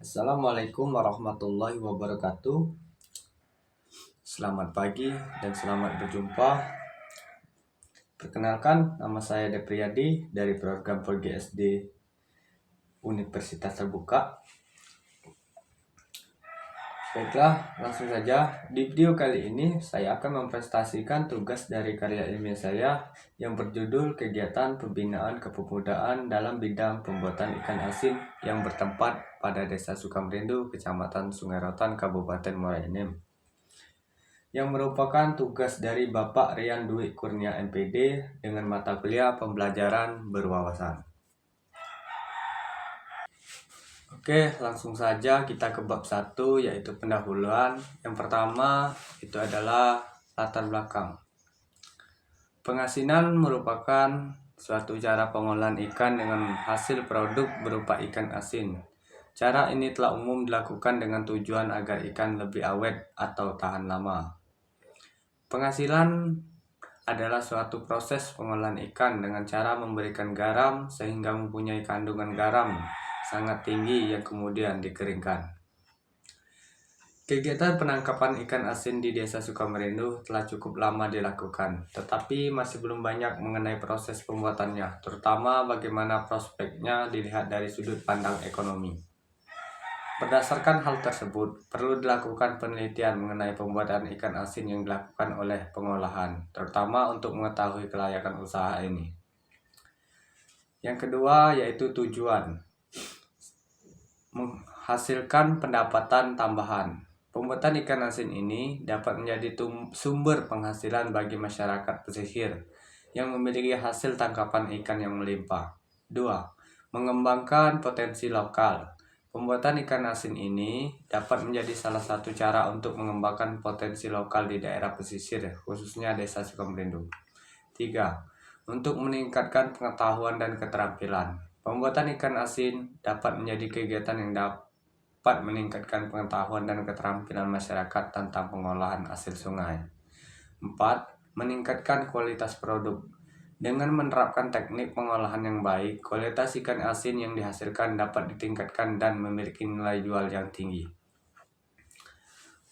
Assalamualaikum warahmatullahi wabarakatuh. Selamat pagi dan selamat berjumpa. Perkenalkan, nama saya Depriyadi dari program PGSD Universitas Terbuka. Baiklah, langsung saja. Di video kali ini saya akan mempresentasikan tugas dari karya ilmiah saya yang berjudul Kegiatan Pembinaan Kepemudaan dalam Bidang Pembuatan Ikan Asin yang bertempat pada Desa Sukamrindu, Kecamatan Sungai Rotan, Kabupaten Muara Enim, yang merupakan tugas dari Bapak Rian Dwi Kurnia MPD dengan mata kuliah pembelajaran berwawasan. Oke, langsung saja kita ke bab 1, yaitu pendahuluan. Yang pertama itu adalah latar belakang. Pengasinan merupakan suatu cara pengolahan ikan dengan hasil produk berupa ikan asin. Cara ini telah umum dilakukan dengan tujuan agar ikan lebih awet atau tahan lama. Penghasilan adalah suatu proses pengolahan ikan dengan cara memberikan garam sehingga mempunyai kandungan garam sangat tinggi yang kemudian dikeringkan. Kegiatan penangkapan ikan asin di Desa Sukamrindu telah cukup lama dilakukan, tetapi masih belum banyak mengenai proses pembuatannya, terutama bagaimana prospeknya dilihat dari sudut pandang ekonomi. Berdasarkan hal tersebut, perlu dilakukan penelitian mengenai pembuatan ikan asin yang dilakukan oleh pengolahan, terutama untuk mengetahui kelayakan usaha ini. Yang kedua yaitu tujuan. Menghasilkan pendapatan tambahan. Pembuatan ikan asin ini dapat menjadi sumber penghasilan bagi masyarakat pesisir yang memiliki hasil tangkapan ikan yang melimpah. 2. Mengembangkan potensi lokal. Pembuatan ikan asin ini dapat menjadi salah satu cara untuk mengembangkan potensi lokal di daerah pesisir, khususnya Desa Sukamrindu. 3. Untuk meningkatkan pengetahuan dan keterampilan. Pembuatan ikan asin dapat menjadi kegiatan yang dapat meningkatkan pengetahuan dan keterampilan masyarakat tentang pengolahan hasil sungai. 4. Meningkatkan kualitas produk. Dengan menerapkan teknik pengolahan yang baik, kualitas ikan asin yang dihasilkan dapat ditingkatkan dan memiliki nilai jual yang tinggi.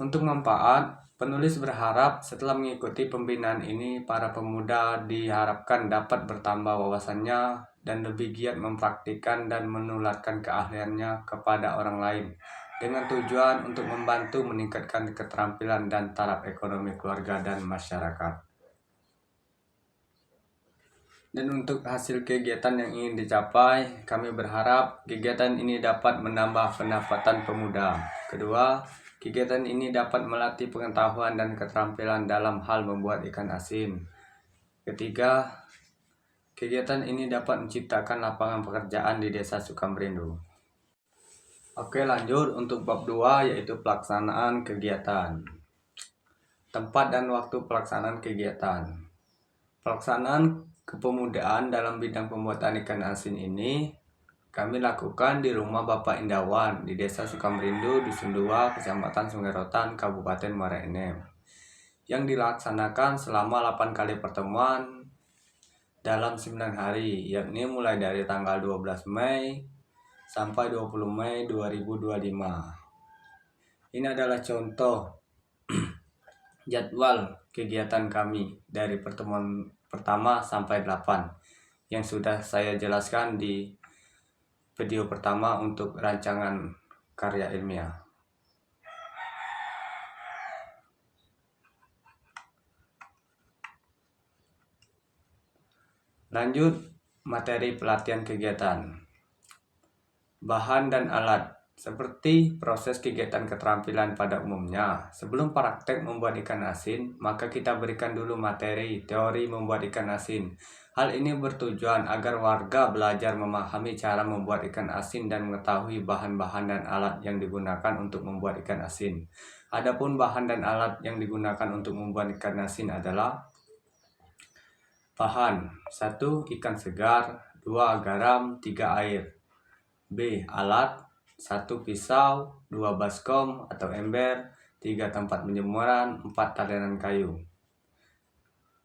Untuk manfaat, penulis berharap setelah mengikuti pembinaan ini, para pemuda diharapkan dapat bertambah wawasannya dan lebih giat mempraktikkan dan menularkan keahliannya kepada orang lain dengan tujuan untuk membantu meningkatkan keterampilan dan taraf ekonomi keluarga dan masyarakat. Dan untuk hasil kegiatan yang ingin dicapai, kami berharap kegiatan ini dapat menambah pendapatan pemuda. Kedua, kegiatan ini dapat melatih pengetahuan dan keterampilan dalam hal membuat ikan asin. Ketiga, kegiatan ini dapat menciptakan lapangan pekerjaan di Desa Sukamrindu. Oke, lanjut untuk bab 2 yaitu pelaksanaan kegiatan. Tempat dan waktu pelaksanaan kegiatan. Pelaksanaan kepemudaan dalam bidang pembuatan ikan asin ini kami lakukan di rumah Bapak Indawan di Desa Sukamrindu, Dusun 2, Kecamatan Sungai Rotan, Kabupaten Muara Enim, yang dilaksanakan selama 8 kali pertemuan dalam 9 hari, yakni mulai dari tanggal 12 Mei sampai 20 Mei 2025. Ini adalah contoh jadwal kegiatan kami dari pertemuan pertama sampai 8 yang sudah saya jelaskan di video pertama untuk rancangan karya ilmiah. Lanjut, materi pelatihan kegiatan. Bahan dan alat. Seperti proses kegiatan keterampilan pada umumnya, sebelum praktek membuat ikan asin, maka kita berikan dulu materi teori membuat ikan asin. Hal ini bertujuan agar warga belajar memahami cara membuat ikan asin dan mengetahui bahan-bahan dan alat yang digunakan untuk membuat ikan asin. Adapun bahan dan alat yang digunakan untuk membuat ikan asin adalah bahan 1. Ikan segar, 2. Garam, 3. Air. B. Alat 1. Pisau, 2. baskom atau ember, 3. tempat penjemuran, 4. talenan kayu.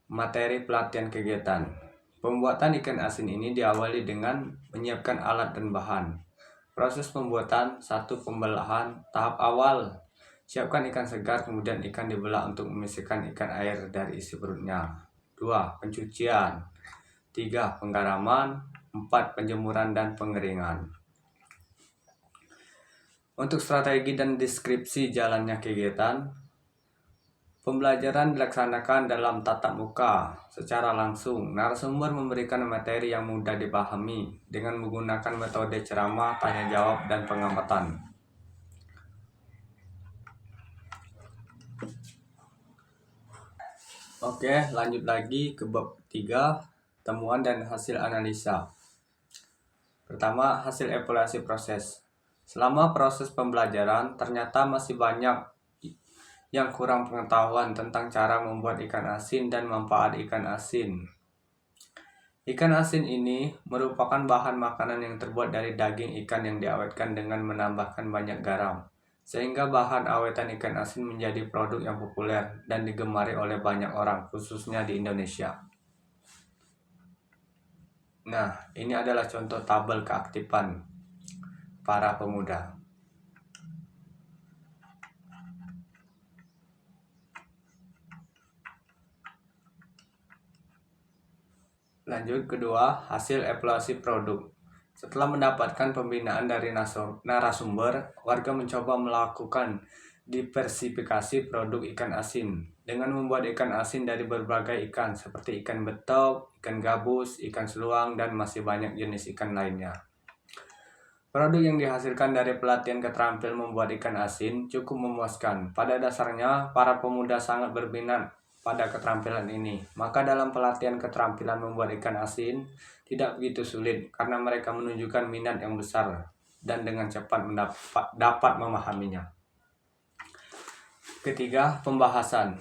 Materi pelatihan kegiatan. Pembuatan ikan asin ini diawali dengan menyiapkan alat dan bahan. Proses pembuatan: 1. Pembelahan. Tahap awal: siapkan ikan segar, kemudian ikan dibelah untuk memisahkan ikan air dari isi perutnya. 2. Pencucian. 3. Penggaraman. 4. Penjemuran dan pengeringan. Untuk strategi dan deskripsi jalannya kegiatan, pembelajaran dilaksanakan dalam tatap muka secara langsung. Narasumber memberikan materi yang mudah dipahami dengan menggunakan metode ceramah, tanya jawab, dan pengamatan. Oke, lanjut lagi ke bab 3, temuan dan hasil analisa. Pertama, hasil evaluasi proses. Selama proses pembelajaran, ternyata masih banyak yang kurang pengetahuan tentang cara membuat ikan asin dan manfaat ikan asin. Ikan asin ini merupakan bahan makanan yang terbuat dari daging ikan yang diawetkan dengan menambahkan banyak garam, sehingga bahan awetan ikan asin menjadi produk yang populer dan digemari oleh banyak orang, khususnya di Indonesia. Nah, ini adalah contoh tabel keaktifan para pemuda. Lanjut, kedua, hasil evaluasi produk. Setelah mendapatkan pembinaan dari narasumber, warga mencoba melakukan diversifikasi produk ikan asin dengan membuat ikan asin dari berbagai ikan seperti ikan betok, ikan gabus, ikan seluang, dan masih banyak jenis ikan lainnya. Produk yang dihasilkan dari pelatihan keterampilan membuat ikan asin cukup memuaskan. Pada dasarnya, para pemuda sangat berminat pada keterampilan ini. Maka dalam pelatihan keterampilan membuat ikan asin tidak begitu sulit karena mereka menunjukkan minat yang besar dan dengan cepat dapat memahaminya. Ketiga, pembahasan.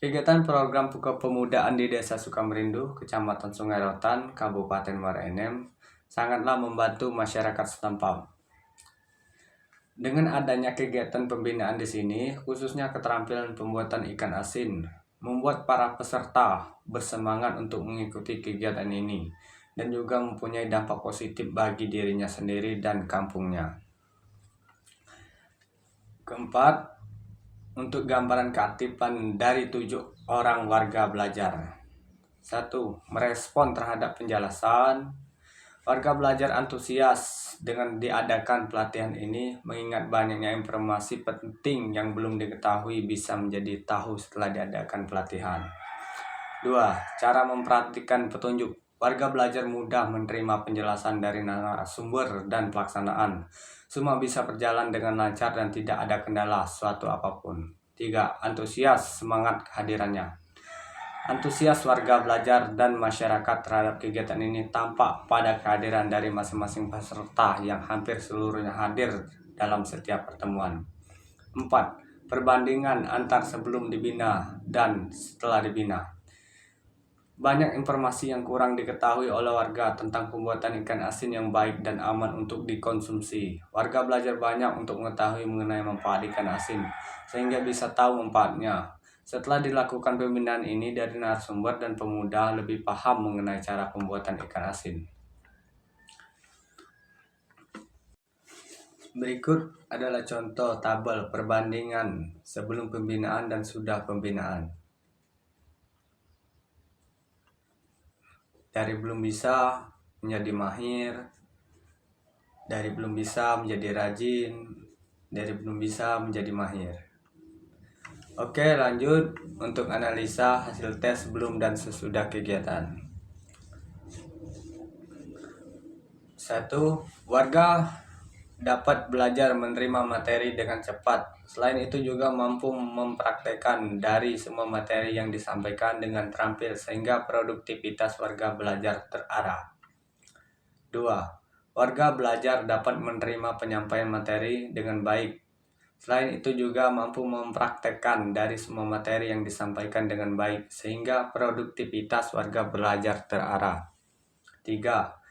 Kegiatan program kepemudaan di Desa Sukamerindu, Kecamatan Sungai Rotan, Kabupaten Muara Enim, sangatlah membantu masyarakat setempat. Dengan adanya kegiatan pembinaan di sini, khususnya keterampilan pembuatan ikan asin, membuat para peserta bersemangat untuk mengikuti kegiatan ini dan juga mempunyai dampak positif bagi dirinya sendiri dan kampungnya. Keempat, untuk gambaran keaktifan dari 7 orang warga belajar. 1. Merespon terhadap penjelasan. Warga belajar antusias dengan diadakan pelatihan ini mengingat banyaknya informasi penting yang belum diketahui bisa menjadi tahu setelah diadakan pelatihan. 2. Cara mempraktikkan petunjuk. Warga belajar mudah menerima penjelasan dari narasumber dan pelaksanaan. Semua bisa berjalan dengan lancar dan tidak ada kendala suatu apapun. 3. Antusias, semangat kehadirannya. Antusias warga belajar dan masyarakat terhadap kegiatan ini tampak pada kehadiran dari masing-masing peserta yang hampir seluruhnya hadir dalam setiap pertemuan. 4. Perbandingan antar sebelum dibina dan setelah dibina. Banyak informasi yang kurang diketahui oleh warga tentang pembuatan ikan asin yang baik dan aman untuk dikonsumsi. Warga belajar banyak untuk mengetahui mengenai manfaat ikan asin, sehingga bisa tahu manfaatnya. Setelah dilakukan pembinaan ini dari narasumber dan pemuda lebih paham mengenai cara pembuatan ikan asin. Berikut adalah contoh tabel perbandingan sebelum pembinaan dan sudah pembinaan. Dari belum bisa menjadi mahir, dari belum bisa menjadi rajin, dari belum bisa menjadi mahir. Oke, lanjut untuk analisa hasil tes sebelum dan sesudah kegiatan. 1. Warga dapat belajar menerima materi dengan cepat. Selain itu juga mampu mempraktekkan dari semua materi yang disampaikan dengan terampil sehingga produktivitas warga belajar terarah. 2. Warga belajar dapat menerima penyampaian materi dengan baik. Selain itu juga mampu mempraktekkan dari semua materi yang disampaikan dengan baik sehingga produktivitas warga belajar terarah. 3.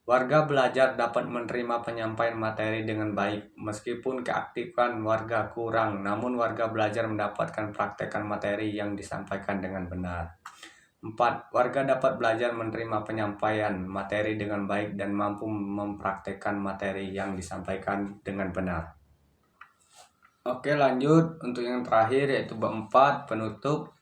Warga belajar dapat menerima penyampaian materi dengan baik. Meskipun keaktifan warga kurang, namun warga belajar mendapatkan praktekan materi yang disampaikan dengan benar. 4. Warga dapat belajar menerima penyampaian materi dengan baik dan mampu mempraktekkan materi yang disampaikan dengan benar. Oke, lanjut untuk yang terakhir yaitu bab 4 penutup.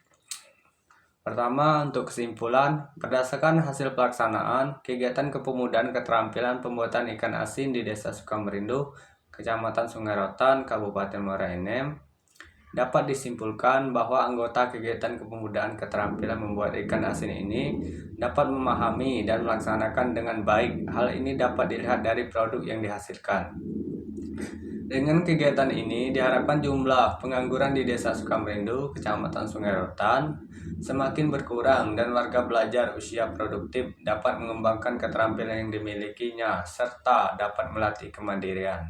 Pertama, untuk kesimpulan, berdasarkan hasil pelaksanaan kegiatan kepemudaan keterampilan pembuatan ikan asin di Desa Sukamerindu, Kecamatan Sungai Rotan, Kabupaten Muara Enim, dapat disimpulkan bahwa anggota kegiatan kepemudaan keterampilan membuat ikan asin ini dapat memahami dan melaksanakan dengan baik. Hal ini dapat dilihat dari produk yang dihasilkan. Dengan kegiatan ini diharapkan jumlah pengangguran di Desa Sukamerindu, Kecamatan Sungai Rotan semakin berkurang dan warga belajar usia produktif dapat mengembangkan keterampilan yang dimilikinya serta dapat melatih kemandirian.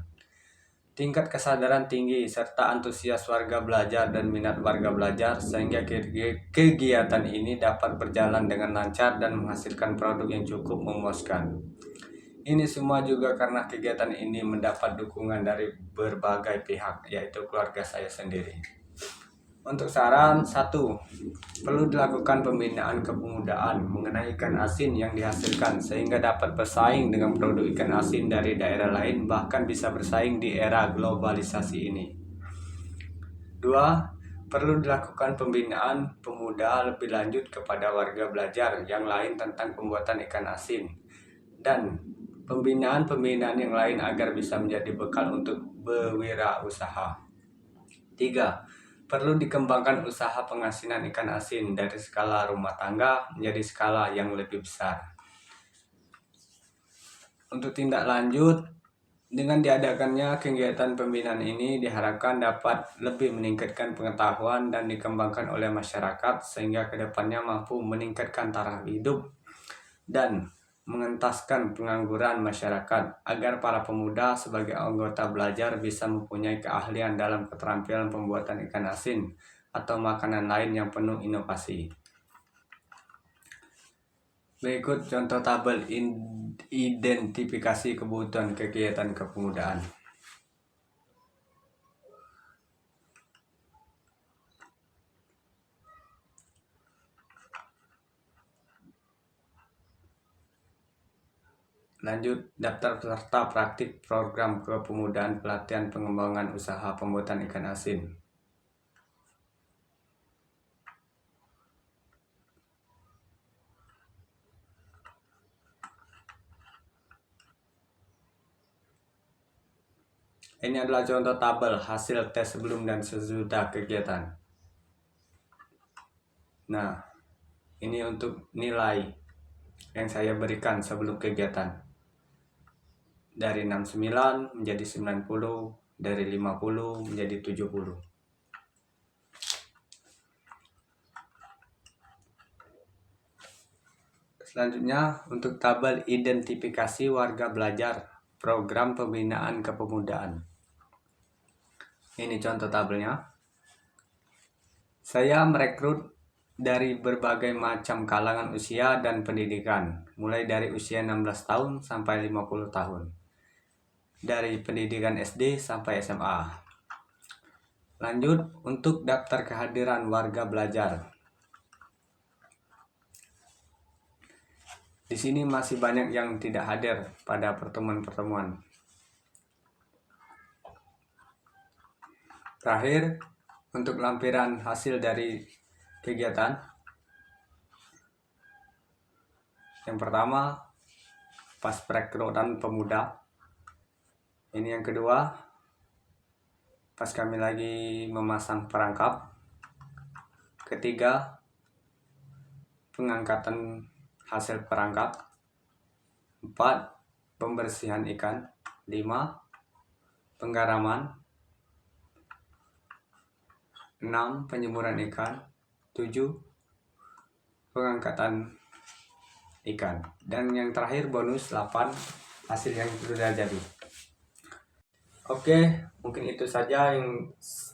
Tingkat kesadaran tinggi serta antusias warga belajar dan minat warga belajar sehingga kegiatan ini dapat berjalan dengan lancar dan menghasilkan produk yang cukup memuaskan. Ini semua juga karena kegiatan ini mendapat dukungan dari berbagai pihak, yaitu keluarga saya sendiri. Untuk saran, 1. Perlu dilakukan pembinaan kepemudaan mengenai ikan asin yang dihasilkan sehingga dapat bersaing dengan produk ikan asin dari daerah lain, bahkan bisa bersaing di era globalisasi ini. 2. Perlu dilakukan pembinaan pemuda lebih lanjut kepada warga belajar yang lain tentang pembuatan ikan asin dan pembinaan yang lain agar bisa menjadi bekal untuk berwirausaha. 3. Perlu dikembangkan usaha pengasinan ikan asin dari skala rumah tangga menjadi skala yang lebih besar. Untuk tindak lanjut, dengan diadakannya kegiatan pembinaan ini diharapkan dapat lebih meningkatkan pengetahuan dan dikembangkan oleh masyarakat sehingga kedepannya mampu meningkatkan taraf hidup dan mengentaskan pengangguran masyarakat agar para pemuda sebagai anggota belajar bisa mempunyai keahlian dalam keterampilan pembuatan ikan asin atau makanan lain yang penuh inovasi. Berikut contoh tabel identifikasi kebutuhan kegiatan kepemudaan. Lanjut, daftar peserta praktik program kepemudaan pelatihan pengembangan usaha pembuatan ikan asin. Ini adalah contoh tabel hasil tes sebelum dan sesudah kegiatan. Nah, ini untuk nilai yang saya berikan sebelum kegiatan. Dari 69 menjadi 90, dari 50 menjadi 70. Selanjutnya, untuk tabel identifikasi warga belajar program pembinaan kepemudaan. Ini contoh tabelnya. Saya merekrut dari berbagai macam kalangan usia dan pendidikan, mulai dari usia 16 tahun sampai 50 tahun. Dari pendidikan SD sampai SMA. Lanjut, untuk daftar kehadiran warga belajar. Di sini masih banyak yang tidak hadir pada pertemuan-pertemuan. Terakhir, untuk lampiran hasil dari kegiatan. Yang pertama, pas perekrutan pemuda. Ini yang kedua, pas kami lagi memasang perangkap. Ketiga, pengangkatan hasil perangkap. 4. Pembersihan ikan. 5. Penggaraman. 6. Penjemuran ikan. 7. Pengangkatan ikan. Dan yang terakhir bonus 8. Hasil yang sudah jadi. Oke, mungkin itu saja yang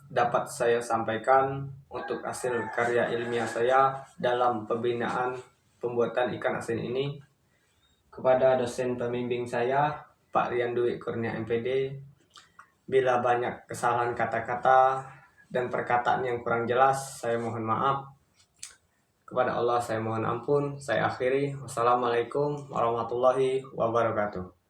dapat saya sampaikan untuk hasil karya ilmiah saya dalam pembinaan pembuatan ikan asin ini. Kepada dosen pembimbing saya, Pak Rian Dwi Kurnia MPD, bila banyak kesalahan kata-kata dan perkataan yang kurang jelas, saya mohon maaf. Kepada Allah saya mohon ampun. Saya akhiri. Wassalamualaikum warahmatullahi wabarakatuh.